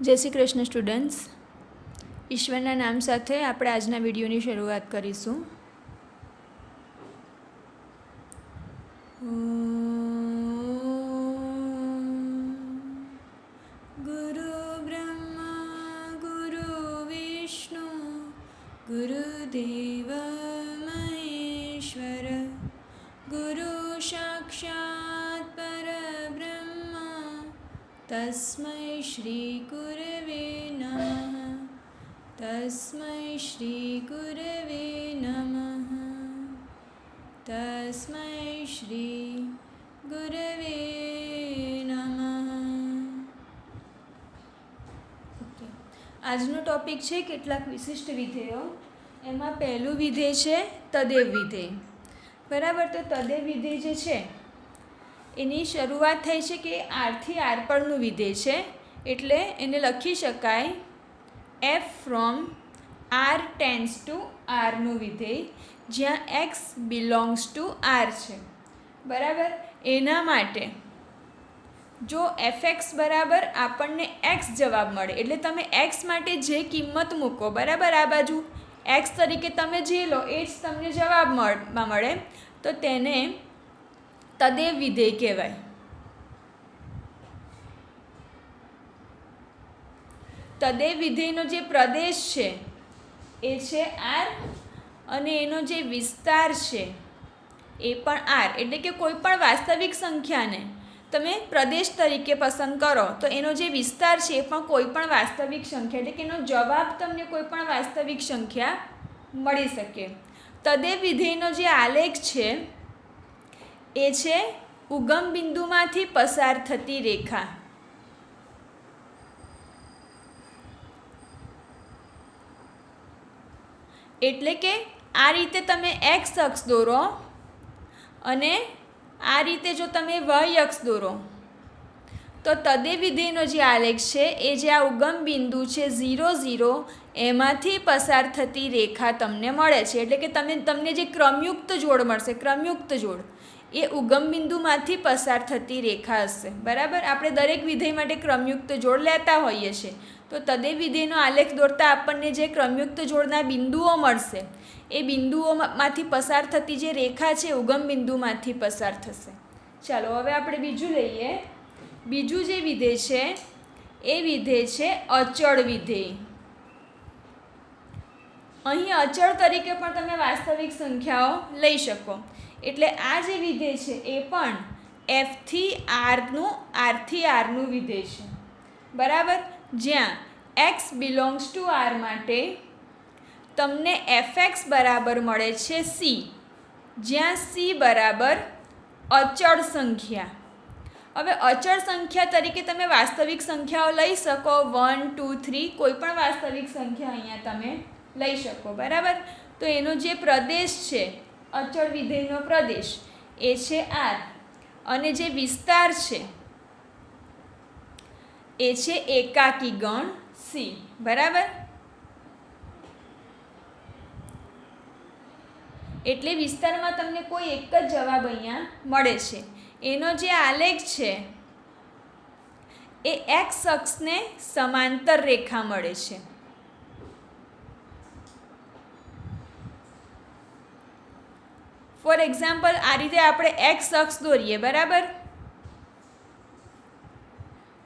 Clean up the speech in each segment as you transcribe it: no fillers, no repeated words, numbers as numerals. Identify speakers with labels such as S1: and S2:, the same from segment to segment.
S1: જય શ્રી કૃષ્ણ સ્ટુડન્ટ્સ. ઈશ્વરના નામ સાથે આપણે આજના વિડીયોની શરૂઆત કરીશું. ગુરુ બ્રહ્મા ગુરુ વિષ્ણુ ગુરુદેવ મહેશ્વર ગુરુ સાક્ષાત પરબ્રહ્મ તસ્મૈ શ્રી ગુરવે નમઃ. તસ્મૈ શ્રી ગુરવે નમઃ. તસ્મૈ શ્રી ગુરવે નમઃ. ઓકે, આજનો ટોપિક છે કેટલાક વિશિષ્ટ વિધેયો. એમાં પહેલું વિધેય છે તદેવ વિધેય. બરાબર, તો તદેવ વિધેય જે છે એની શરૂઆત થઈ છે કે આરથી આર પરનું વિધેય છે, એટલે એને લખી શકાય F from R tends to આરનું વિધેય, જ્યાં એક્સ બિલોંગ્સ ટુ આર છે. બરાબર, એના માટે જો એફએક્સ બરાબર આપણને એક્સ જવાબ મળે, એટલે તમે એક્સ માટે જે કિંમત મૂકો, બરાબર, આ બાજુ એક્સ તરીકે તમે જે લો એ જ તમને જવાબમાં મળે, તો તેને તદેવ વિધેય કહેવાય. તદેવ વિધેયનો જે પ્રદેશ છે એ છે આર, અને એનો જે વિસ્તાર છે એ પણ આર. એટલે કે કોઈ પણ વાસ્તવિક સંખ્યાને તમે પ્રદેશ તરીકે પસંદ કરો તો એનો જે વિસ્તાર છે એ પણ કોઈ પણ વાસ્તવિક સંખ્યા, એટલે કે એનો જવાબ તમને કોઈ પણ વાસ્તવિક સંખ્યા મળી શકે. તદેવ વિધેયનો જે આલેખ છે એ છે ઉગમ બિંદુમાંથી પસાર થતી રેખા. એટલે કે આ રીતે તમે એક્સ અક્ષ દોરો અને આ રીતે જો તમે વાય અક્ષ દોરો તો તદેવ વિધેયનો જે આલેખ છે એ જે આ ઉગમ બિંદુ છે 0 0 એમાંથી પસાર થતી રેખા તમને મળે છે. એટલે કે તમને જે ક્રમયુક્ત જોડ મળશે, ક્રમયુક્ત જોડ એ ઉગમ બિંદુમાંથી પસાર થતી રેખા હશે. બરાબર, આપણે દરેક વિધેય માટે ક્રમયુક્ત જોડ લેતા હોઈએ છીએ, તો તદેવ વિધેયનો આલેખ દોરતા આપણને જે ક્રમયુક્ત જોડના બિંદુઓ મળશે એ બિંદુઓમાંથી પસાર થતી જે રેખા છે ઉગમ બિંદુમાંથી પસાર થશે. ચાલો હવે આપણે બીજું લઈએ. બીજું જે વિધેય છે એ વિધેય છે અચળ વિધેય. અહીં અચળ તરીકે પણ તમે વાસ્તવિક સંખ્યાઓ લઈ શકો. એટલે આ જે વિધેય છે એ પણ એફથી આરનું વિધેય છે. બરાબર, જ્યાં એક્સ બિલોંગ્સ ટુ આર માટે તમને એફએક્સ બરાબર મળે છે સી, જ્યાં સી બરાબર અચળ સંખ્યા. હવે અચળ સંખ્યા તરીકે તમે વાસ્તવિક સંખ્યાઓ લઈ શકો, 1 2 3 કોઈ પણ વાસ્તવિક સંખ્યા અહીંયા તમે લઈ શકો. બરાબર, તો એનો જે પ્રદેશ છે અચળ વિધેયનો પ્રદેશ એ છે આર, અને જે વિસ્તાર છે એ છે એકાકી ગણ સી. બરાબર, એટલે વિસ્તારમાં તમને કોઈ એક જ જવાબ અહીંયા મળે છે. એનો જે આલેખ છે એ એક્સ અક્ષને સમાંતર રેખા મળે છે. ફોર એક્ઝામ્પલ, આ રીતે આપણે એક્સ અક્ષ દોરીએ. બરાબર,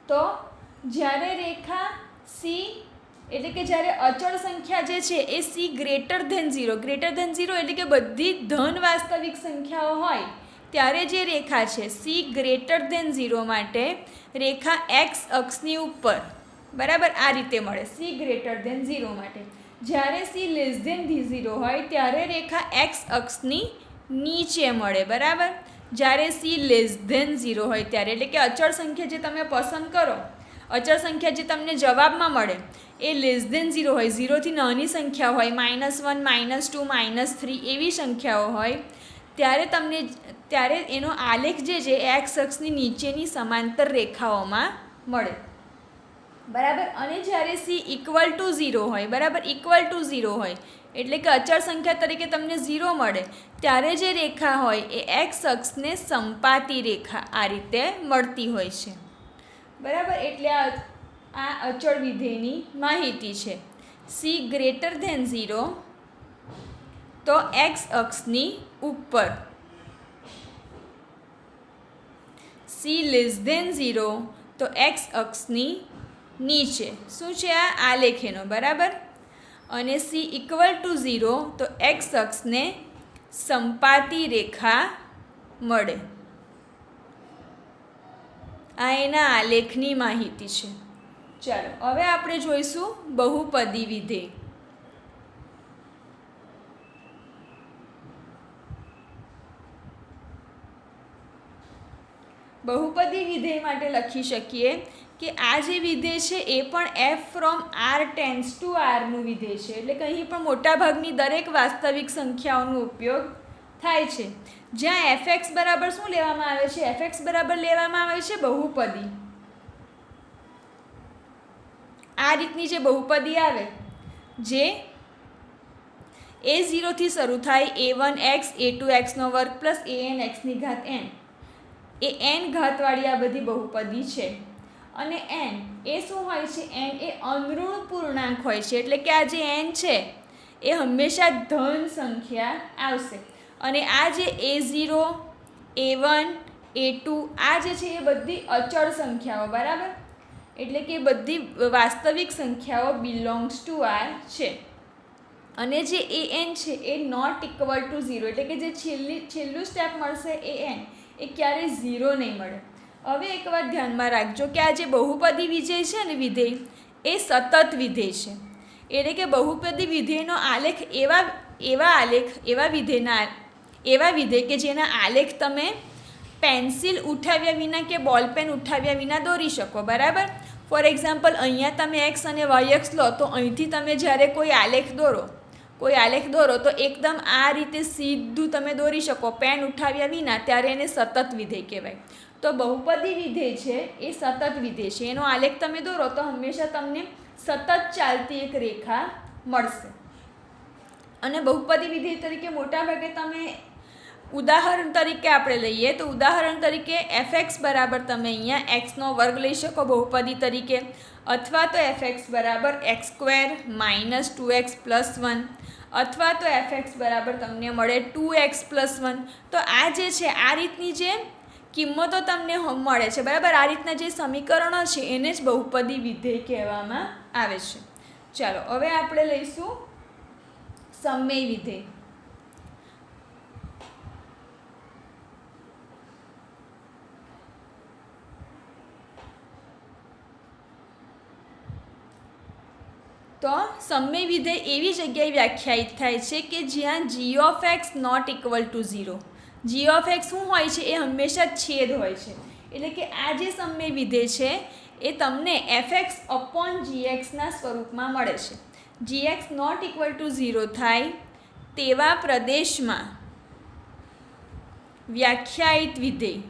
S1: તો જ્યારે રેખા સી, એટલે કે જ્યારે અચળ સંખ્યા જે છે એ સી ગ્રેટર ધેન 0 એટલે કે બધી ધન વાસ્તવિક સંખ્યાઓ હોય ત્યારે જે રેખા છે સી ગ્રેટર ધેન 0 માટે રેખા એક્સ અક્ષની ઉપર, બરાબર, આ રીતે મળે સી ગ્રેટર ધેન 0 માટે. જ્યારે સી લેસ ધેન 0 હોય ત્યારે રેખા એક્સ અક્ષની નીચે મળે. બરાબર, જ્યારે સી લેસ ધેન 0 હોય ત્યારે, એટલે કે અચળ સંખ્યા જે તમે પસંદ કરો, અચળ સંખ્યા જે તમને જવાબમાં મળે એ લેસ ધેન 0 હોય, 0થી નાની સંખ્યા હોય, -1 -2 -3 એવી સંખ્યાઓ હોય ત્યારે એનો આલેખ જે છે એક્સ અક્ષની નીચેની સમાંતર રેખાઓમાં મળે. બરાબર, અને જ્યારે સી ઇક્વલ ટુ 0 હોય, બરાબર, ઇક્વલ ટુ 0 હોય એટલે કે અચળ સંખ્યા તરીકે તમને 0 મળે ત્યારે જે રેખા હોય એ એક્સ અક્ષને સંપાતી રેખા આ રીતે મળતી હોય છે. બરાબર, એટલે આ આ અચળ વિધેયની માહિતી છે. સી ગ્રેટર ધેન 0 તો એક્સ અક્ષની ઉપર, સી લેસ ધેન 0 તો એક્સ અક્ષની નીચે. શું છે આ? આલેખ એનો, બરાબર. અને સી ઇક્વલ ટુ 0 તો એક્સ અક્ષને સંપાતી રેખા મળે. આ એના આલેખની માહિતી છે. ચાલો હવે આપણે જોઈશું બહુપદી વિધેય. બહુપદી વિધેય માટે લખી શકીએ કે આ જે વિધેય છે એ પણ F from R tends to આરનું વિધેય છે. એટલે કે અહીં પણ મોટાભાગની દરેક વાસ્તવિક સંખ્યાઓનો ઉપયોગ થાય છે. જ્યાં એફએક્સ બરાબર શું લેવામાં આવે છે? એફએક્સ બરાબર લેવામાં આવે છે બહુપદી. આ રીતની જે બહુપદી આવે જે a0 થી શરૂ થાય, a1x a2xનો વર્ગ પ્લસ anxની ઘાત n, એ n ઘાતવાળી આ બધી બહુપદી છે. અને n એ શું હોય છે? n એ અનઋણ પૂર્ણાંક હોય છે. એટલે કે આ જે n છે એ હંમેશા ધન સંખ્યા આવશે. અને આ જે a0 a1 a2 આ જે છે એ બધી અચળ સંખ્યાઓ, બરાબર. એટલે કે બધી વાસ્તવિક સંખ્યાઓ બિલોંગ્સ ટુ આર છે. અને જે an છે એ નોટ ઇક્વલ ટુ 0, એટલે કે જે છેલ્લું સ્ટેપ મળશે an એ ક્યારેય 0 નહીં મળે. હવે એક વાત ધ્યાનમાં રાખજો કે આ જે બહુપદી વિધેય છે ને વિધેય એ સતત વિધેય છે. એટલે કે બહુપદી વિધેયનો આલેખ એવા વિધેય કે જેના આલેખ તમે પેન્સિલ ઉઠાવ્યા વિના કે બોલપેન ઉઠાવ્યા વિના દોરી શકો, બરાબર. ફોર એક્ઝામ્પલ અહીંયા તમે એક્સ અને વાય એક્સ લો તો અહીંથી તમે જ્યારે કોઈ આલેખ દોરો તો એકદમ આ રીતે સીધું તમે દોરી શકો પેન ઉઠાવ્યા વિના, ત્યારે એને સતત વિધેય કહેવાય. તો બહુપદી વિધેય છે એ સતત વિધેય છે. એનો આલેખ તમે દોરો તો હંમેશા તમને સતત ચાલતી એક રેખા મળશે. અને બહુપદી વિધેય તરીકે મોટાભાગે તમે ઉદાહરણ તરીકે આપણે લઈએ તો ઉદાહરણ તરીકે એફએક્સ બરાબર તમે અહીંયા એક્સનો વર્ગ લઈ શકો બહુપદી તરીકે, અથવા તો એફએક્સ બરાબર x square minus 2x plus 1, અથવા તો એફએક્સ બરાબર તમને મળે 2x પ્લસ 1. તો આ જે છે આ રીતની જે કિંમતો તમને મળે છે, બરાબર. આ રીતના જે સમીકરણો છે એને જ બહુપદી વિધેય કહેવામાં આવે છે. ચાલો હવે આપણે લઈશું સમમેય વિધેય. તો સમમેય વિધેય એવી જગ્યાએ વ્યાખ્યાયિત થાય છે કે જ્યાં g of X not equal to 0. g of X શું હોય છે? એ હંમેશા છેદ હોય છે. એટલે કે આ જે સમમેય વિધેય છે એ તમને fx અપોન gxના સ્વરૂપમાં મળે છે. gx નોટ ઇક્વલ ટુ 0 થાય તેવા પ્રદેશમાં વ્યાખ્યાયિત વિધેય,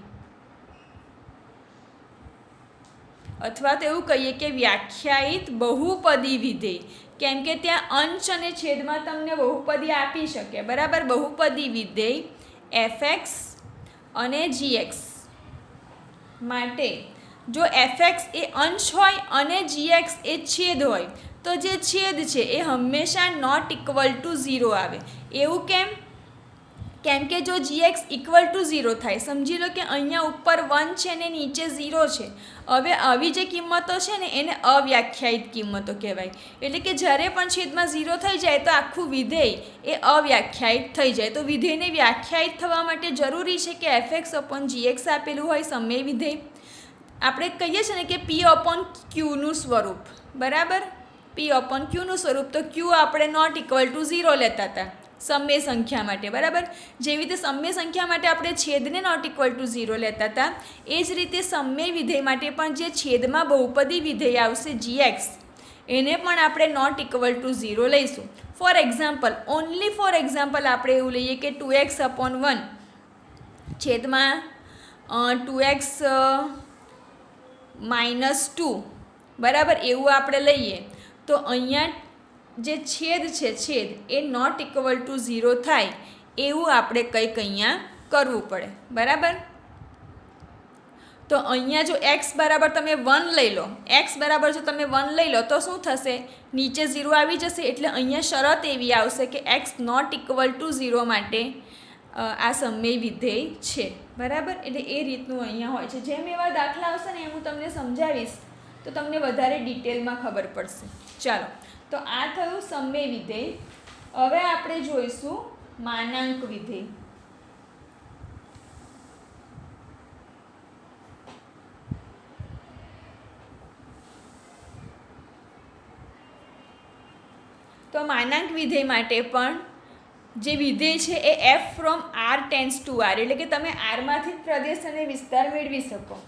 S1: અથવા તો એવું કહીએ કે વ્યાખ્યાયિત બહુપદી વિધેય, કેમ કે ત્યાં અંશ અને છેદમાં તમને બહુપદી આપી શકે, બરાબર. બહુપદી વિધેય fx અને gx માટે જો fx એ અંશ હોય અને gx એ છેદ હોય તો જે છેદ છે એ હંમેશા નોટ ઇક્વલ ટુ 0 આવે. એવું કેમ કે જો gx ઇક્વલ ટુ 0 થાય, સમજી લો કે અહીંયા ઉપર 1 છે ને નીચે 0 છે. હવે આવી જે કિંમતો છે ને એને અવ્યાખ્યાયિત કિંમતો કહેવાય. એટલે કે જ્યારે પણ છેદમાં 0 થઈ જાય તો આખું વિધેય એ અવ્યાખ્યાયિત થઈ જાય. તો વિધેયને વ્યાખ્યાયિત થવા માટે જરૂરી છે કે fx અપોન gx આપેલું હોય સમમેય વિધેય. આપણે કહીએ છીએ ને કે p અપોન ક્યુનું સ્વરૂપ, બરાબર. p અપોન ક્યુનું સ્વરૂપ, તો ક્યુ આપણે નોટ ઇક્વલ ટુ 0 લેતા હતા સમમેય સંખ્યા માટે, બરાબર. જેવી રીતે સમમેય સંખ્યા માટે આપણે છેદને નોટ ઇક્વલ ટુ 0 લેતા હતા, એ જ રીતે સમમેય વિધેય માટે પણ જે છેદમાં બહુપદી વિધેય આવશે gx એને પણ આપણે નોટ ઇક્વલ ટુ 0 લઈશું. For example, only for example આપણે એવું લઈએ કે 2x અપોન 1 છેદમાં 2x માઇનસ 2, બરાબર. એવું આપણે લઈએ તો અહીંયા જે છેદ એ નોટ ઇક્વલ ટુ 0 થાય એવું આપણે કંઈક અહીંયા કરવું પડે, બરાબર. તો અહીંયા જો એક્સ બરાબર તમે 1 લઈ લો, એક્સ બરાબર જો તમે 1 લઈ લો તો શું થશે, નીચે 0 આવી જશે. એટલે અહીંયા શરત એવી આવશે કે એક્સ નોટ ઇક્વલ ટુ 0 માટે આ સમય વિધેય છે. બરાબર, એટલે એ રીતનું અહીંયા હોય છે. જેમ એવા દાખલા આવશે ને એમ હું તમને સમજાવીશ તો તમને વધારે ડિટેલમાં ખબર પડશે. ચાલો, તો આ થયું સમય વિધેય. હવે આપણે જોઈશું માનાંક વિધેય. તો માનાંક વિધેય માટે પણ જે વિધેય છે એ F from R tends to R, એટલે કે તમે આરમાંથી પ્રદેશ અને વિસ્તાર મેળવી શકો.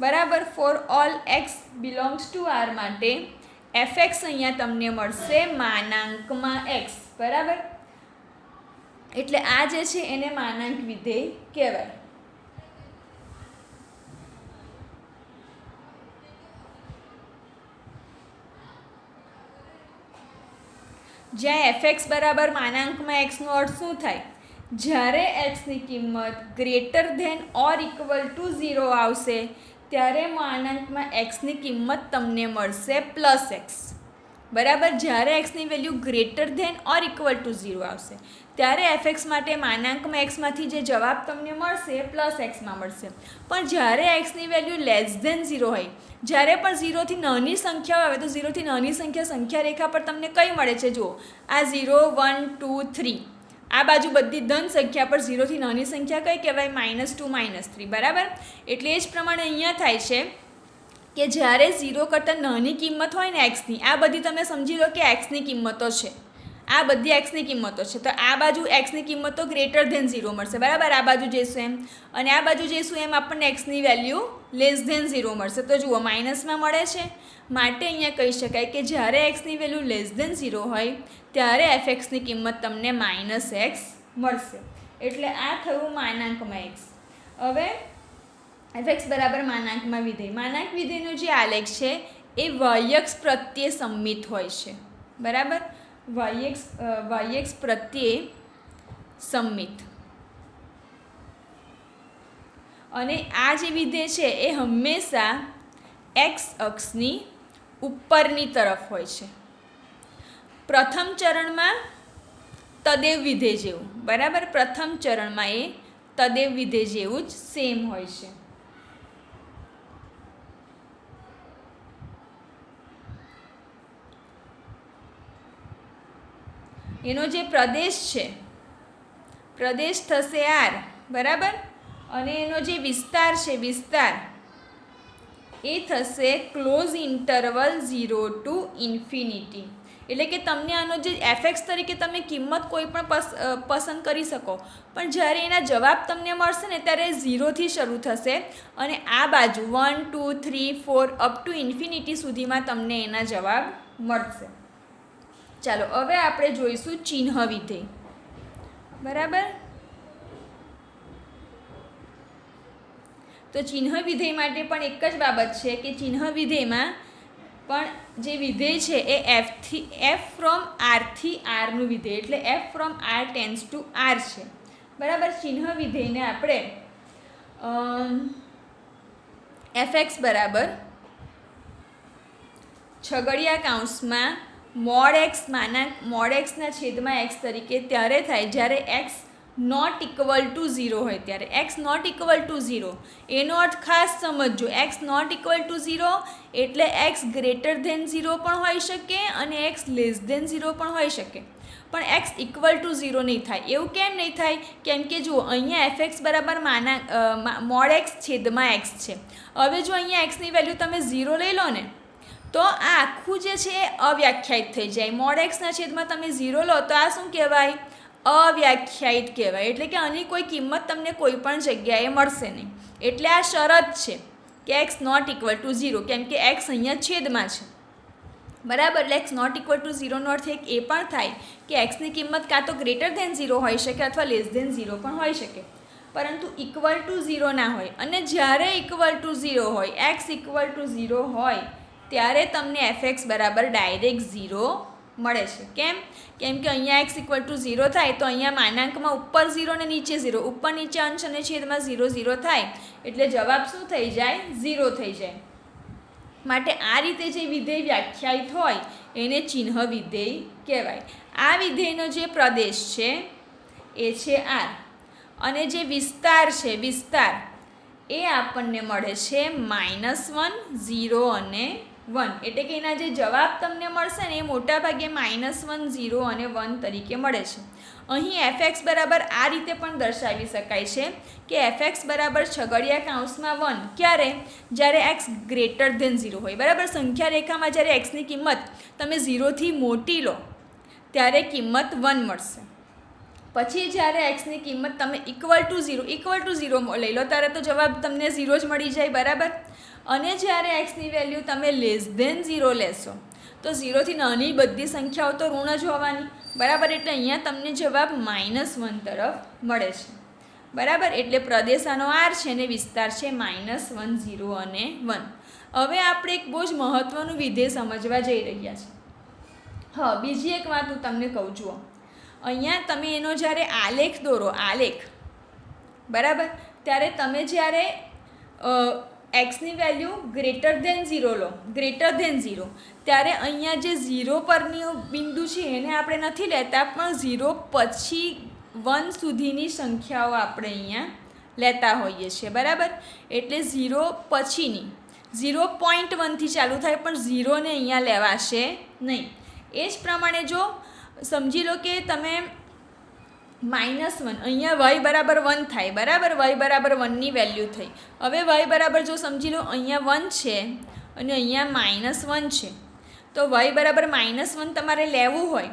S1: બરાબર, for all X belongs to R માટે એફ એક્સ અહીંયા તમને મળશે માનાંકમાં એક્સ. બરાબર, એટલે આ જે છે એને માનાંક વિધેય કહેવાય. જ્યાં એફ એક્સ બરાબર માનાંકમાં એક્સનો અર્થ શું થાય, જ્યારે એક્સની કિંમત greater than or equal to 0 આવશે ત્યારે માનાંકમાં એક્સની કિંમત તમને મળશે પ્લસ એક્સ. બરાબર, જ્યારે એક્સની value greater than or equal to 0 આવશે ત્યારે એફ એક્સ માટે માનાંકમાં એક્સમાંથી જે જવાબ તમને મળશે એ પ્લસ એક્સમાં મળશે. પણ જ્યારે એક્સની વેલ્યુ લેસ ધેન 0 હોય, જ્યારે પણ 0થી નાની સંખ્યાઓ આવે તો 0થી નાની સંખ્યા રેખા પર તમને કઈ મળે છે, જુઓ આ 0 1 2 3, આ બાજુ બધી ધન સંખ્યા પર 0થી નાની સંખ્યા કઈ કહેવાય, -2 -3. બરાબર, એટલે એ જ પ્રમાણે અહીંયા થાય છે કે જ્યારે 0 કરતાં નાની કિંમત હોય ને એક્સની, આ બધી તમે સમજી લો કે એક્સની કિંમતો છે, આ બધી એક્સની કિંમતો છે, તો આ બાજુ એક્સની કિંમતો ગ્રેટર ધેન 0 મળશે. બરાબર, આ બાજુ જઈશું એમ, અને આ બાજુ જઈશું એમ આપણને એક્સની વેલ્યુ લેસ ધેન 0 મળશે. તો જુઓ માઇનસમાં મળે છે, માટે અહીંયા કહી શકાય કે જ્યારે એક્સની વેલ્યુ લેસ ધેન 0 હોય ત્યારે એફ એક્સની કિંમત તમને -x મળશે. એટલે આ થયું માનાંકમાં એક્સ. હવે એફ એક્સ બરાબર માનાંકમાં વિધેય. માનાંક વિધેયનો જે આલેખ છે એ વાયક્ષ પ્રત્યે સંમિત હોય છે. બરાબર, વાયક્ષ પ્રત્યે સંમિત. અને આ જે વિધેય છે એ હંમેશા એક્સ અક્ષની ઉપરની તરફ હોય છે. પ્રથમ ચરણમાં તદેવ વિધેય જેવું. બરાબર, પ્રથમ ચરણમાં એ તદેવ વિધેય જેવું જ સેમ હોય છે. એનો જે પ્રદેશ છે, પ્રદેશ થશે આર. બરાબર, અને એનો જે વિસ્તાર છે, વિસ્તાર એ થશે ક્લોઝ ઇન્ટરવલ 0 ટુ ઇન્ફિનિટી. એટલે કે તમને આનો જે એફ એક્સ તરીકે તમે કિંમત કોઈ પણ પસંદ કરી શકો, પણ જ્યારે એના જવાબ તમને મળશે ને ત્યારે 0થી શરૂ થશે અને આ બાજુ 1 2 3 4 અપ ટુ ઇન્ફિનિટી સુધીમાં તમને એના જવાબ મળશે. ચાલો, હવે આપણે જોઈશું ચિહ્ન વિધેય. બરાબર, તો ચિહ્ન વિધેય માટે પણ એક જ બાબત છે કે ચિહ્ન વિધેયમાં પણ જે વિધેય છે એ એફ ફ્રોમ આરથી આરનું વિધેય, એટલે F from R tends to R છે. બરાબર, ચિહ્ન વિધેયને આપણે એફ એક્સ બરાબર છગડિયા કૌંસમાં મોડ એક્સના છેદમાં એક્સ તરીકે ત્યારે થાય જ્યારે એક્સ નોટ ઇક્વલ ટુ 0 હોય ત્યારે. એક્સ નોટ ઇક્વલ ટુ 0 એનો અર્થ ખાસ સમજજો. એક્સ નોટ ઇક્વલ ટુ 0 એટલે એક્સ ગ્રેટર ધેન 0 પણ હોઈ શકે અને એક્સ લેસ ધેન 0 પણ હોઈ શકે, પણ એક્સ ઇક્વલ ટુ 0 નહીં થાય. એવું કેમ નહીં થાય? કેમ કે જુઓ અહીંયા એફ એક્સ બરાબર મોડ એક્સ છેદમાં એક્સ છે. હવે જો અહીંયા એક્સની વેલ્યુ તમે 0 લઈ લો ને તો આ આખું જે છે એ અવ્યાખ્યાયિત થઈ જાય. મોડ એક્સના છેદમાં તમે 0 લો તો આ શું કહેવાય? અવ્યાખ્યાયિત કહેવાય. એટલે કે આની કોઈ કિંમત તમને કોઈ પણ જગ્યાએ મળશે નહીં. એટલે આ શરત છે કે એક્સ નોટ ઇક્વલ ટુ 0, કેમ કે એક્સ અહીંયા છેદમાં છે. બરાબર, એટલે એક્સ નોટ ઇક્વલ ટુ 0નો અર્થ એક એ પણ થાય કે એક્સની કિંમત કાં તો ગ્રેટર ધેન 0 હોઈ શકે અથવા લેસ ધેન 0 પણ હોઈ શકે, પરંતુ ઇક્વલ ટુ 0 ના હોય. અને જ્યારે ઇક્વલ ટુ 0 હોય, એક્સ ઇક્વલ ટુ 0 હોય ત્યારે તમને એફ એક્સ બરાબર ડાયરેક્ટ 0 મળે છે. કેમ કે અહીંયા x ઇક્વલ ટુ 0 થાય તો અહીંયા માનાંકમાં ઉપર 0 ને નીચે 0, ઉપર નીચે અંશ અને છેદમાં 0 0 થાય એટલે જવાબ શું થઈ જાય? 0 થઈ જાય. માટે આ રીતે જે વિધેય વ્યાખ્યાયિત હોય એને ચિહ્ન વિધેય કહેવાય. આ વિધેયનો જે પ્રદેશ છે એ છે R, અને જે વિસ્તાર છે વિસ્તાર એ આપણને મળે છે -1, 0 અને 1. એટલે કે એના જે જવાબ તમને મળશે ને એ મોટાભાગે -1, 0 અને 1 તરીકે મળે છે. અહીં fx બરાબર આ રીતે પણ દર્શાવી શકાય છે કે fx બરાબર છગડિયા કૌંસમાં 1 ક્યારે? જ્યારે x ગ્રેટર ધેન 0 હોય. બરાબર, સંખ્યા રેખામાં જ્યારે xની કિંમત તમે 0થી મોટી લો ત્યારે કિંમત 1 મળશે. પછી જ્યારે xની કિંમત તમે ઇક્વલ ટુ 0 લઈ લો ત્યારે તો જવાબ તમને 0 જ મળી જાય. બરાબર, અને જ્યારે xની વેલ્યુ તમે લેસ ધેન 0 લેશો તો 0થી નાની બધી સંખ્યાઓ તો ઋણ જ હોવાની. બરાબર, એટલે અહીંયા તમને જવાબ -1 તરફ મળે છે. બરાબર, એટલે પ્રદેશ આનો R છે અને વિસ્તાર છે -1, 0 અને 1. હવે આપણે એક બહુ જ મહત્ત્વનું વિધેય સમજવા જઈ રહ્યા છીએ. હા, બીજી એક વાત હું તમને કહું છું. અહીંયા તમે એનો જ્યારે આલેખ દોરો, આલેખ, બરાબર, ત્યારે તમે જ્યારે એક્સની વેલ્યુ ગ્રેટર ધેન 0 લો, ગ્રેટર ધેન 0, ત્યારે અહીંયા જે 0 પરની બિંદુ છે એને આપણે નથી લેતા, પણ 0 પછી 1 સુધીની સંખ્યાઓ આપણે અહીંયા લેતા હોઈએ છીએ. બરાબર, એટલે 0 પછીની 0.1થી ચાલુ થાય પણ 0ને અહીંયા લેવાશે નહીં. એ જ પ્રમાણે જો સમજી લો કે તમે -1, અહીંયા y બરાબર 1 થાય. બરાબર, y બરાબર 1ની વેલ્યુ થઈ. હવે y બરાબર જો સમજી લો અહીંયા 1 છે અને અહીંયા -1 છે, તો y બરાબર -1 તમારે લેવું હોય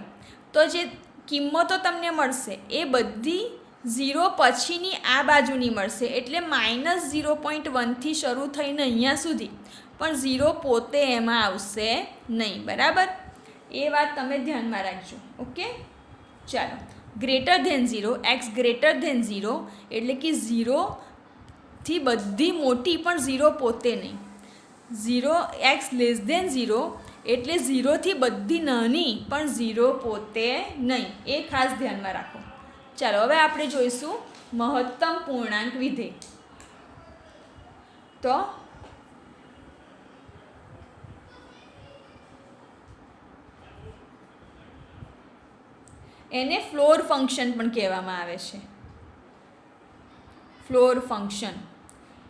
S1: તો જે કિંમતો તમને મળશે એ બધી 0 પછીની આ બાજુની મળશે. એટલે -0.1થી શરૂ થઈને અહીંયા સુધી, પણ 0 પોતે એમાં આવશે નહીં. બરાબર, એ વાત તમે ધ્યાનમાં રાખજો. ઓકે, ચાલો. Greater than 0, x greater than 0 એટલે કે 0થી બધી મોટી પણ 0 પોતે નહીં. 0 x લેસ ધેન 0 એટલે 0થી બધી નાની પણ 0 પોતે નહીં. એ ખાસ ધ્યાનમાં રાખો. ચાલો, હવે આપણે જોઈશું મહત્તમ પૂર્ણાંક વિધેય. તો એને ફ્લોર ફંક્શન પણ કહેવામાં આવે છે. Floor function.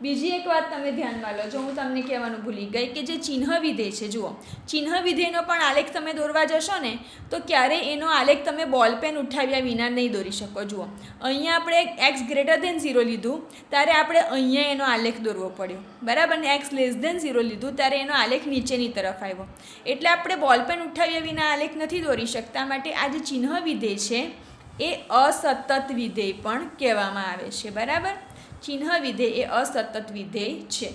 S1: બીજી એક વાત તમે ધ્યાનમાં લો, જો હું તમને કહેવાનું ભૂલી ગઈ કે જે ચિહ્ન વિધેય છે, જુઓ, ચિહ્ન વિધેયનો પણ આલેખ તમે દોરવા જશો ને તો ક્યારેય એનો આલેખ તમે બોલપેન ઉઠાવ્યા વિના નહીં દોરી શકો. જુઓ, અહીંયા આપણે x ગ્રેટર ધેન 0 લીધું ત્યારે આપણે અહીંયા એનો આલેખ દોરવો પડ્યો. બરાબર, ને x લેસ ધેન 0 લીધું ત્યારે એનો આલેખ નીચેની તરફ આવ્યો. એટલે આપણે બોલપેન ઉઠાવ્યા વિના આલેખ નથી દોરી શકતા. માટે આ જે ચિહ્ન વિધેય છે એ અસતત વિધેય પણ કહેવામાં આવે છે. બરાબર, ચિહ્ન વિધેય એ અસતત વિધેય છે.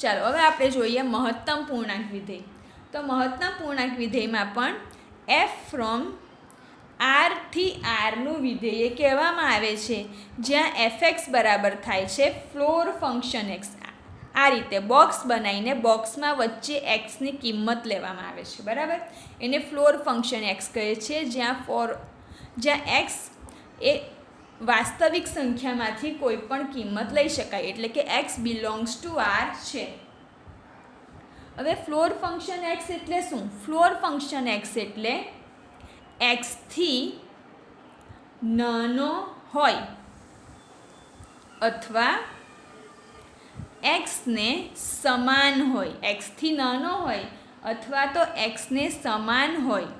S1: ચાલો, હવે આપણે જોઈએ મહત્તમ પૂર્ણાંક વિધેય. તો મહત્તમ પૂર્ણાંક વિધેયમાં પણ f ફ્રોમ R થી Rનું વિધેય કહેવામાં આવે છે, જ્યાં fx બરાબર થાય છે ફ્લોર ફંક્શન x. આ રીતે બોક્સ બનાવીને બોક્સમાં વચ્ચે xની કિંમત લેવામાં આવે છે. બરાબર, એને ફ્લોર ફંક્શન x કહે છે, જ્યાં x એ વાસ્તવિક સંખ્યામાંથી કોઈ પણ કિંમત લઈ શકાય. એટલે કે x બિલોંગ્સ ટુ R છે. હવે ફ્લોર ફંક્શન x એટલે શું? ફ્લોર ફંક્શન x એટલે xથી નાનો હોય અથવા xને સમાન હોય. xથી નાનો હોય અથવા તો xને સમાન હોય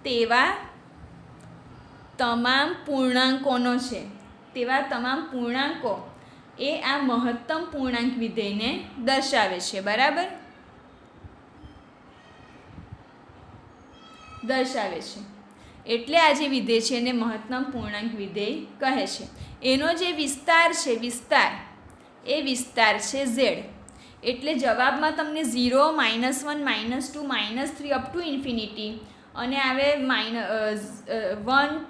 S1: તેવા તમામ પૂર્ણાંકોનો છે. તેવા તમામ પૂર્ણાંકો એ આ મહત્તમ પૂર્ણાંક વિધેયને દર્શાવે છે. બરાબર, દર્શાવે છે. એટલે આ જે વિધેય છે એને મહત્તમ પૂર્ણાંક વિધેય કહે છે. એનો જે વિસ્તાર છે, વિસ્તાર એ વિસ્તાર છે z. એટલે જવાબમાં તમને 0, -1, -2, -3 અપ ટુ ઇન્ફિનિટી અને આવે -1,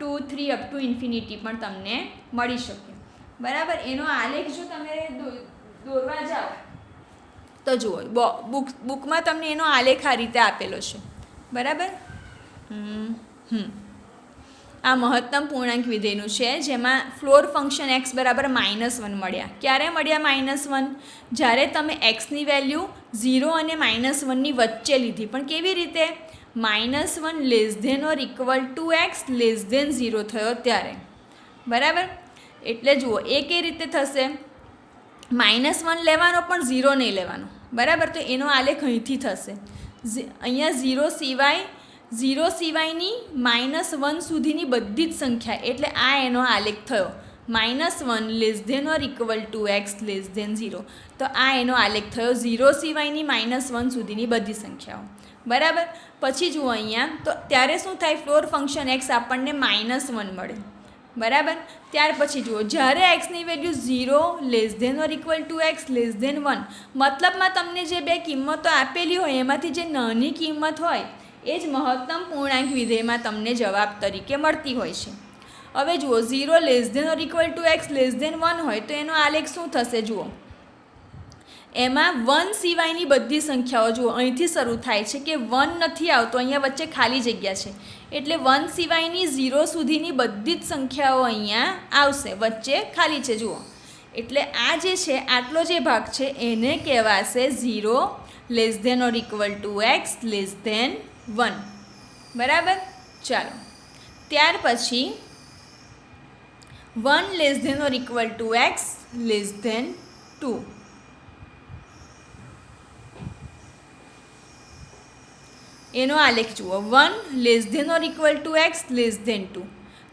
S1: 2, 3 અપ ટુ ઇન્ફિનિટી પણ તમને મળી શકે. બરાબર, એનો આલેખ જો તમે દોરવા જાઓ તો જુઓ, બુકમાં તમને એનો આલેખ આ રીતે આપેલો છે. બરાબર. આ મહત્તમ પૂર્ણાંક વિધેયનું છે, જેમાં ફ્લોર ફંક્શન એક્સ બરાબર -1 મળ્યા. ક્યારે મળ્યા -1? જ્યારે તમે એક્સની વેલ્યુ 0 અને -1ની વચ્ચે લીધી. પણ કેવી રીતે? -1 less than or equal to x less than 0 થયો ત્યારે. બરાબર. એટલે જુઓ એ કઈ રીતે થશે? -1 લેવાનો પણ 0 નહીં લેવાનો. બરાબર. તો એનો આલેખ અહીંથી થશે. અહીંયા 0 સિવાયની -1 સુધીની બધી જ સંખ્યા, એટલે આ એનો આલેખ થયો. -1 less than or equal to x less than 0. તો આ એનો આલેખ થયો 0 સિવાયની -1 સુધીની બધી સંખ્યાઓ. બરાબર. પછી જુઓ અહીંયા, તો ત્યારે શું થાય? ફ્લોર ફંક્શન એક્સ આપણને -1 મળે. બરાબર. ત્યાર પછી જુઓ, જ્યારે એક્સની value 0 less than or equal to x less than 1, મતલબમાં તમને જે બે કિંમતો આપેલી હોય એમાંથી જે નાની કિંમત હોય એ જ મહત્તમ પૂર્ણાંક વિધેયમાં તમને જવાબ તરીકે મળતી હોય છે. હવે જુઓ, 0 less than or equal to x less than 1 હોય તો એનો આલેખ શું થશે? જુઓ, એમાં 1 સિવાયની બધી સંખ્યાઓ, જુઓ અહીંથી શરૂ થાય છે કે 1 નથી આવતો, અહીંયા વચ્ચે ખાલી જગ્યા છે, એટલે 1 સિવાયની 0 સુધીની બધી જ સંખ્યાઓ અહીંયા આવશે, વચ્ચે ખાલી છે. જુઓ, એટલે આ જે છે, આટલો જે ભાગ છે એને કહેવાશે 0 less than or equal to x less than 1. બરાબર. ચાલો, ત્યાર પછી 1 less than or equal to x less than 2. એનો આલેખ જુઓ, 1 less than or equal to x less than 2.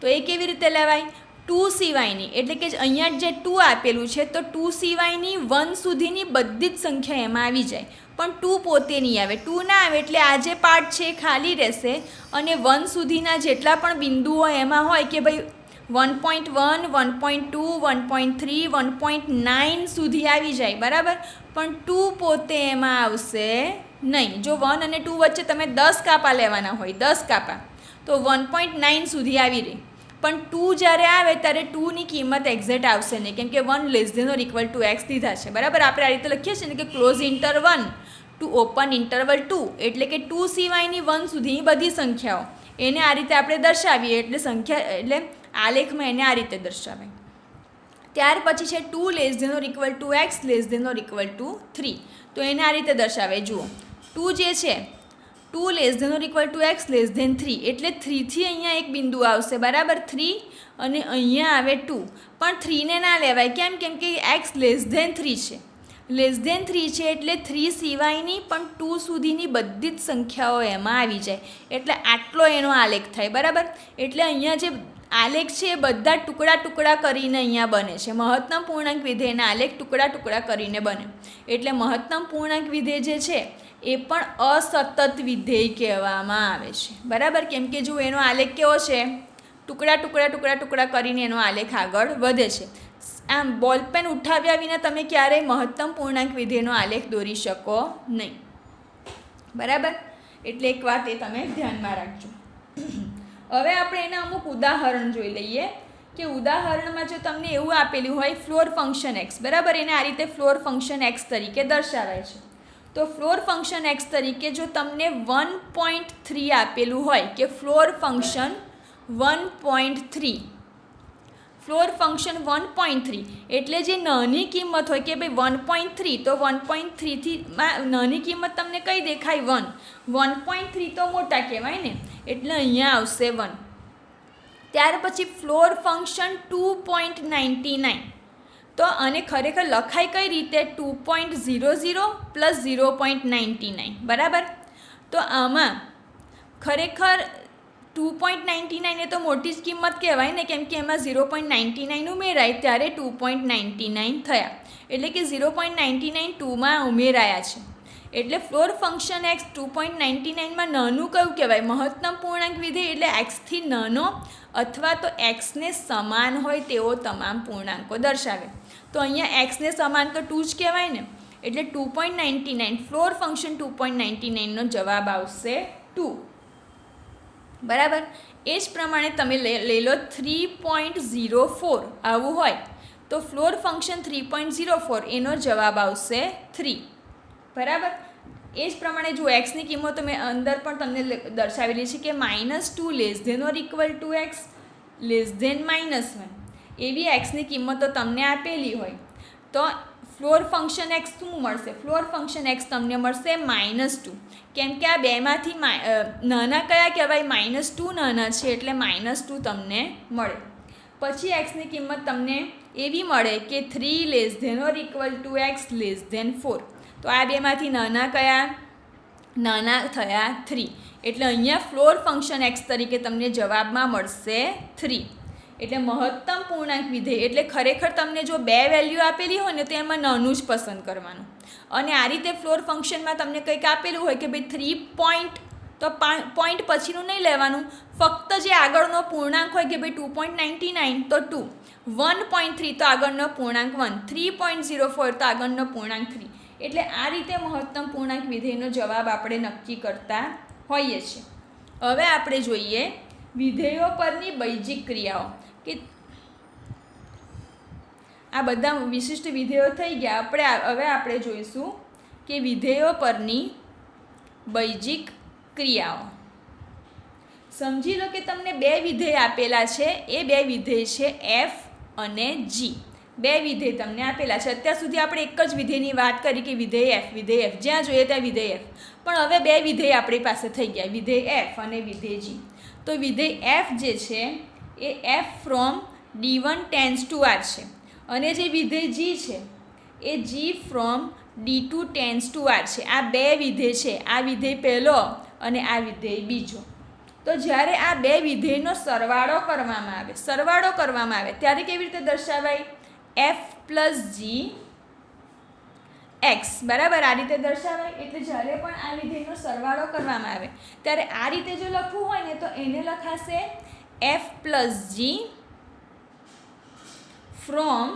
S1: તો એ કેવી રીતે લેવાય? 2 સિવાયની, એટલે કે અહીંયા જે 2 આપેલું છે તો 2 સિવાયની 1 સુધીની બધી જ સંખ્યા એમાં આવી જાય, પણ 2 પોતે નહીં આવે. 2 ના આવે એટલે આ જે પાર્ટ છે એ ખાલી રહેશે, અને 1 સુધીના જેટલા પણ બિંદુઓ એમાં હોય કે ભાઈ 1.1, 1.2, 1.3, 1.9 સુધી આવી જાય. બરાબર. પણ 2 પોતે એમાં આવશે નહીં. જો 1 અને 2 વચ્ચે તમે 10 કાપા લેવાના હોય, 10 કાપા, તો 1.9 સુધી આવી રહી. પણ 2 જ્યારે આવે ત્યારે 2ની કિંમત એક્ઝેક્ટ આવશે નહીં, કેમ કે 1 less than or equal to X દીધા છે. બરાબર. આપણે આ રીતે લખીએ છીએ ને કે close inter 1 to open interval 2, એટલે કે 2 સિવાયની 1 સુધીની બધી સંખ્યાઓ, એને આ રીતે આપણે દર્શાવીએ, એટલે સંખ્યા, એટલે આલેખમાં એને આ રીતે દર્શાવાય. ત્યાર પછી છે 2 less than or equal to x less than or equal to 3. તો એને આ રીતે દર્શાવે. જુઓ, 2 જે છે, 2 less than or equal to x less than 3, એટલે 3થી અહીંયા એક બિંદુ આવશે. બરાબર. 3 અને અહીંયા આવે 2, પણ 3ને ના લેવાય. કેમ? કેમ કે એક્સ લેસ ધેન 3 છે. લેસ ધેન 3 છે એટલે 3 સિવાયની પણ 2 સુધીની બધી જ સંખ્યાઓ એમાં આવી જાય, એટલે આટલો એનો આલેખ થાય. બરાબર. એટલે અહીંયા જે આલેખ છે એ બધા ટુકડા કરીને અહીંયા બને છે. મહત્તમ પૂર્ણાંક વિધેયના આલેખ ટુકડા કરીને બને, એટલે મહત્તમ પૂર્ણાંક વિધેય જે છે એ પણ અસતત વિધેય કહેવામાં આવે છે. બરાબર. કેમ કે જો એનો આલેખ કેવો છે? ટુકડા કરીને એનો આલેખ આગળ વધે છે. આમ બોલપેન ઉઠાવ્યા વિના તમે ક્યારેય મહત્તમ પૂર્ણાંક વિધેયનો આલેખ દોરી શકો નહીં. બરાબર. એટલે એક વાત એ તમે ધ્યાનમાં રાખજો. હવે આપણે એના અમુક ઉદાહરણ જોઈ લઈએ કે ઉદાહરણમાં જો તમને એવું આપેલું હોય ફ્લોર ફંક્શન એક્સ. બરાબર. એને આ રીતે ફ્લોર ફંક્શન એક્સ તરીકે દર્શાવાય છે. તો ફ્લોર ફંક્શન એક્સ તરીકે જો તમને 1.3 આપેલું હોય કે ફ્લોર ફંક્શન 1.3, ફ્લોર ફંક્શન 1.3, એટલે જે નાની કિંમત હોય કે ભાઈ 1.3, તો 1.3થી નાની કિંમત તમને કઈ દેખાય? 1. 1.3 તો મોટા કહેવાય ને, એટલે અહીંયા આવશે 1. ત્યાર પછી ફ્લોર ફંક્શન 2.99, તો આને ખરેખર લખાય કઈ રીતે? 2.00 પ્લસ 0.99. બરાબર. તો આમાં ખરેખર 2.99 એ તો મોટી જ કિંમત કહેવાય ને, કેમ કે એમાં 0.99 ઉમેરાય ત્યારે 2.99 થયા, એટલે કે 0.99 2માં ઉમેરાયા છે. એટલે ફ્લોર ફંક્શન એક્સ 2.99માં નાનું કયું કહેવાય? મહત્તમ પૂર્ણાંક વિધેય, એટલે એક્સથી નાનો અથવા તો એક્સને સમાન હોય તેવો તમામ પૂર્ણાંકો દર્શાવે. તો અહીંયા એક્સને સમાન તો 2 જ કહેવાય ને, એટલે 2.99, ફ્લોર ફંક્શન 2.99નો જવાબ આવશે 2. બરાબર. એ જ પ્રમાણે તમે લઈ લો 3.04, આવું હોય તો ફ્લોર ફંક્શન 3.04, એનો જવાબ આવશે 3. બરાબર. એ જ પ્રમાણે જો એક્સની કિંમતો મેં અંદર પણ તમને દર્શાવેલી છે કે -2 less than or equal to x less than -1 એવી એક્સની કિંમતો તમને આપેલી હોય તો ફ્લોર ફંક્શન એક્સ શું મળશે? ફ્લોર ફંક્શન એક્સ તમને મળશે -2, કેમ કે આ બેમાંથી નાના કયા કહેવાય? -2 નાના છે એટલે -2 તમને મળે. પછી એક્સની કિંમત તમને એવી મળે કે 3 less than or equal to x less than 4. તો આ બેમાંથી નાના કયા? નાના થયા 3. એટલે અહીંયા ફ્લોર ફંક્શન એક્સ તરીકે તમને જવાબમાં મળશે 3. એટલે મહત્તમ પૂર્ણાંક વિધેય એટલે ખરેખર તમને જો 2 વેલ્યુ આપેલી હોય ને તો એમાં નાનું જ પસંદ કરવાનું. અને આ રીતે ફ્લોર ફંક્શનમાં તમને કંઈક આપેલું હોય કે ભાઈ 3 પોઈન્ટ, તો પોઈન્ટ પછીનું નહીં લેવાનું, ફક્ત જે આગળનો પૂર્ણાંક હોય કે ભાઈ 2.99 તો 2, 1.3 તો આગળનો પૂર્ણાંક 1, 3.04 તો આગળનો પૂર્ણાંક 3. એટલે આ રીતે મહત્તમ પૂર્ણાંક વિધેયનો જવાબ આપણે નક્કી કરતા હોઈએ છીએ. હવે આપણે જોઈએ વિધેયો પરની બૈજિક ક્રિયાઓ. કે આ બધા વિશિષ્ટ વિધેયો થઈ ગયા. હવે આપણે જોઈશું કે વિધેયો પરની બૈજિક ક્રિયાઓ. સમજી લો કે તમને 2 વિધેય આપેલા છે. એ 2 વિધેય છે એફ અને જી. 2 વિધેય તમને આપેલા છે. અત્યાર સુધી આપણે એક જ વિધેયની વાત કરી કે વિધેય એફ, જ્યાં જોઈએ ત્યાં વિધેય એફ. પણ હવે 2 વિધેય આપણી પાસે થઈ ગયા, વિધેય એફ અને વિધેય જી. તો વિધેય એફ જે છે એ F from D1 tends to R છે, અને જે વિધેય જી છે એ G from D2 tends to R છે. આ 2 વિધેય છે. આ વિધેય પહેલો અને આ વિધેય બીજો. તો જ્યારે આ 2 વિધેયનો સરવાળો કરવામાં આવે ત્યારે કેવી રીતે દર્શાવાય? એફ પ્લસ જી એક્સ, બરાબર, આ રીતે દર્શાવાય. એટલે જ્યારે પણ આ વિધેયનો સરવાળો કરવામાં આવે ત્યારે આ રીતે જો લખવું હોય ને તો એને લખાશે F plus G from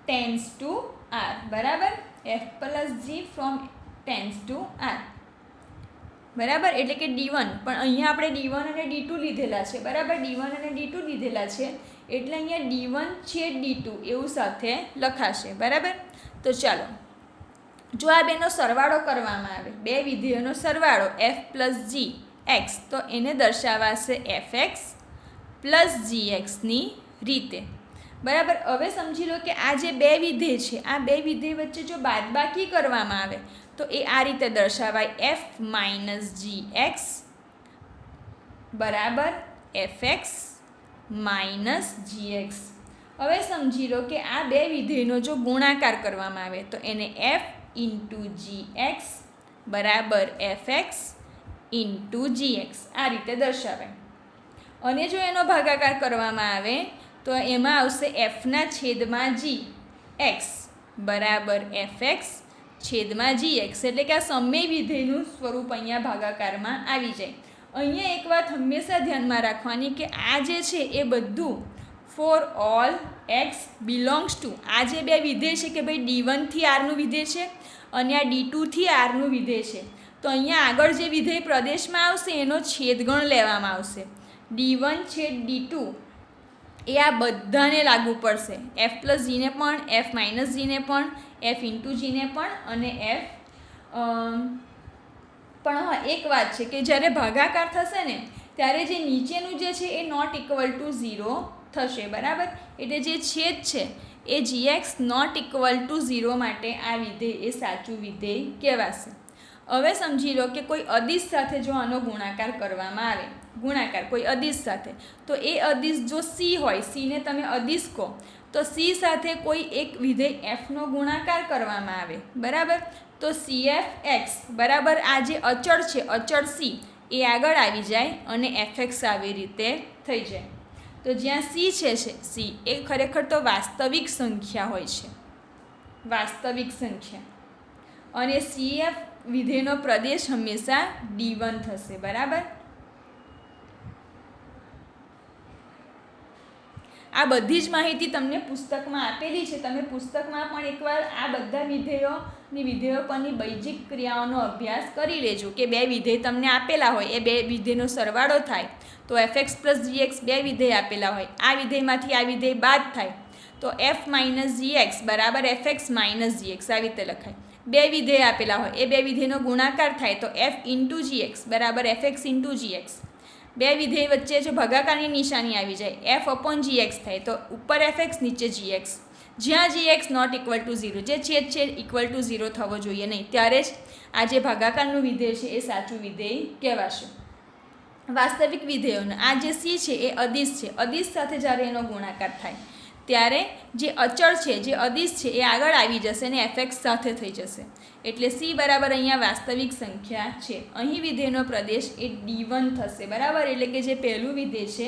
S1: tends to R, બરાબર, F plus G from tends to R, બરાબર. એટલે કે D1, પણ અહીંયા આપણે D1 અને D2 લીધેલા છે, બરાબર, D1 અને D2 લીધેલા છે એટલે અહીંયા D1 છેદ D2 એવું સાથે લખાશે, બરાબર. તો ચાલો, જો આ બેનો સરવાળો કરવામાં આવે, 2 વિધેયોનો સરવાળો એફ પ્લસ જી એક્સ, તો એને દર્શાવાશે એફ એક્સ પ્લસ જી એક્સની રીતે, બરાબર. હવે સમજી લો કે આ જે 2 વિધેય છે, આ 2 વિધેય વચ્ચે જો બાદબાકી કરવામાં આવે તો એ આ રીતે દર્શાવાય એફ માઇનસ જી એક્સ બરાબર F x minus G x. હવે સમજી લો કે આ 2 વિધેયનો જો ગુણાકાર કરવામાં આવે તો એને એફ ઇન્ટુ જી એક્સ બરાબર F x into G x આ રીતે દર્શાવાય. અને જો એનો ભાગાકાર કરવામાં આવે તો એમાં આવશે એફના છેદમાં જી એક્સ બરાબર એફ એક્સ છેદમાં જી એક્સ. એટલે કે આ સમય વિધેયનું સ્વરૂપ અહીંયા ભાગાકારમાં આવી જાય. અહીંયા એક વાત હંમેશા ધ્યાનમાં રાખવાની કે આ જે છે એ બધું four all X belongs two, આ જે 2 વિધેય છે કે ભાઈ D1 થી આરનું વિધેય છે અને આ D2 થી આરનું વિધેય છે, તો અહીંયા આગળ જે વિધેય પ્રદેશમાં આવશે એનો છેદગણ લેવામાં આવશે. D1 છેદ D2 એ આ બધાને લાગુ પડશે, એફ પ્લસ જીને પણ, એફ માઇનસ જીને પણ, એફ ઇન્ટુ જીને પણ અને એફ પણ. હા, એક વાત છે કે જ્યારે ભાગાકાર થશે ને ત્યારે જે નીચેનું જે છે એ નોટ ઇક્વલ ટુ 0 થશે, બરાબર. એટલે જે છેદ છે એ gx નોટ ઇક્વલ ટુ 0 માટે આ વિધેય એ સાચું વિધેય કહેવાશે. હવે સમજી લો કે કોઈ અદિશ સાથે જો આનો ગુણાકાર કરવામાં આવે, કોઈ અદિશ સાથે, તો એ અદિશ જો c હોય, c ને તમે અદિશ કહો, તો c સાથે કોઈ એક વિધેય fનો ગુણાકાર કરવામાં આવે, બરાબર. તો cf x બરાબર આ જે અચળ છે, અચળ c એ આગળ આવી જાય અને fx આવી રીતે થઈ જાય. તો જ્યાં c છે c એ ખરેખર તો વાસ્તવિક સંખ્યા હોય છે, વાસ્તવિક સંખ્યા, અને cf વિધેયનો પ્રદેશ હંમેશા D1 થશે, બરાબર. આ બધી જ માહિતી તમને પુસ્તકમાં આપેલી છે. તમે પુસ્તકમાં પણ એકવાર આ બધા વિધેયો પરની બૈજિક ક્રિયાઓનો અભ્યાસ કરી લેજો કે 2 વિધેય તમને આપેલા હોય, એ 2 વિધેયનો સરવાળો થાય તો fx પ્લસ gx 2 વિધેય આપેલા હોય, આ વિધેયમાંથી આ વિધેય બાદ થાય તો f માઇનસ gx બરાબર fx માઇનસ gx આવી રીતે લખાય. બે વિધેય આપેલા હોય, એ બે વિધેયનો ગુણાકાર થાય તો f ઇન્ટુ gx બરાબર fx ઇન્ટુ gx. બે વિધેય વચ્ચે જો ભાગાકારની નિશાની આવી જાય f અપોન gx થાય તો ઉપર fx નીચે gx, જ્યાં gx નોટ ઇક્વલ ટુ 0, જે છેદ છે ઇક્વલ ટુ 0 થવો જોઈએ નહીં, ત્યારે જ આ જે ભાગાકારનું વિધેય છે એ સાચું વિધેય કહેવાશે. વાસ્તવિક વિધેયોનો આ જે c છે એ અદિશ છે, અદિશ સાથે જ્યારે એનો ગુણાકાર થાય ત્યારે જે અચળ છે, જે અદિશ છે એ આગળ આવી જશે અને fx સાથે થઈ જશે. એટલે c બરાબર અહીંયા વાસ્તવિક સંખ્યા છે. અહીં વિધેયનો પ્રદેશ એ d1 થશે બરાબર, એટલે કે જે પહેલું વિધેય છે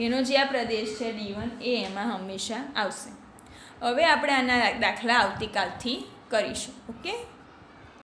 S1: એનો જે આ પ્રદેશ છે d1 એ એમાં હંમેશા આવશે. હવે આપણે આના દાખલા આવતીકાલથી કરીશું. ઓકે.